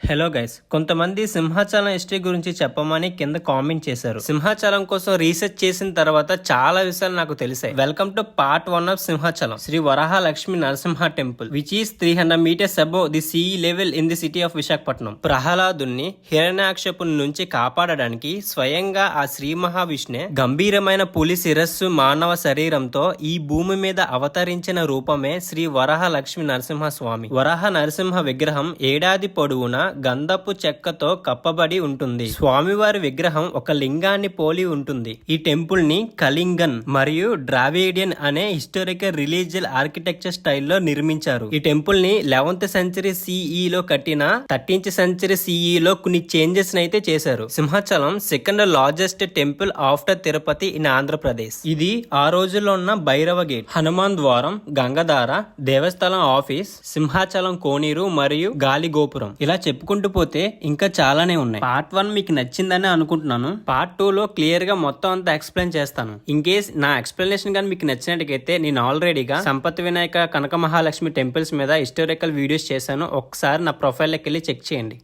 Hello guys, కొంతమంది Simhachalam history గురించి చెప్పమని కింద కామెంట్ చేశారు. సింహాచలం కోసం రీసెర్చ్ చేసిన తర్వాత చాలా విషయాలు నాకు తెలిసాయి. Welcome to part 1 of Simhachalam Sri Varaha Lakshmi Narasimha temple which is 300 meters above the sea level in the city of Visakhapatnam. ప్రహ్లాదుని హిరణ్యాక్షపుని నుంచి కాపాడడానికి స్వయంగా ఆ శ్రీ మహావిష్ణువే గంభీరమైన పులి శిరస్సు మానవ శరీరంతో ఈ భూమి మీద అవతరించిన రూపమే శ్రీ వరాహ లక్ష్మి నరసింహ స్వామి. వరాహ నరసింహ విగ్రహం ఏడాది పొడవునా గంధపు చెక్కతో కప్పబడి ఉంటుంది. స్వామివారి విగ్రహం ఒక లింగాన్ని పోలి ఉంటుంది. ఈ టెంపుల్ ని కళింగన్ మరియు ద్రావిడియన్ అనే హిస్టారికల్ రిలీజియల్ ఆర్కిటెక్చర్ స్టైల్లో నిర్మించారు. ఈ టెంపుల్ ని 11th century CE లో కట్టిన 13th century CE లో కొన్ని చేంజెస్ అయితే చేశారు. Simhachalam second largest temple after Tirupati in Andhra Pradesh. ఇది ఆ రోజుల్లో ఉన్న భైరవ గేట్, హనుమాన్ ద్వారం, గంగధార, దేవస్థలం ఆఫీస్, సింహాచలం కోనేరు మరియు గాలి గోపురం. ఇలా చెప్పుకుంటూ పోతే ఇంకా చాలానే ఉన్నాయి. పార్ట్ 1 మీకు నచ్చిందని అనుకుంటున్నాను. పార్ట్ 2 లో క్లియర్ గా మొత్తం అంతా ఎక్స్ప్లెయిన్ చేస్తాను. ఇన్ కేస్ నా ఎక్స్ప్లెనేషన్ కానీ మీకు నచ్చినట్టుగైతే నేను ఆల్రెడీగా సంపత్ వినాయక, కనక మహాలక్ష్మి టెంపుల్స్ మీద హిస్టారికల్ వీడియోస్ చేశాను. ఒకసారి నా ప్రొఫైల్లోకి వెళ్ళి చెక్ చేయండి.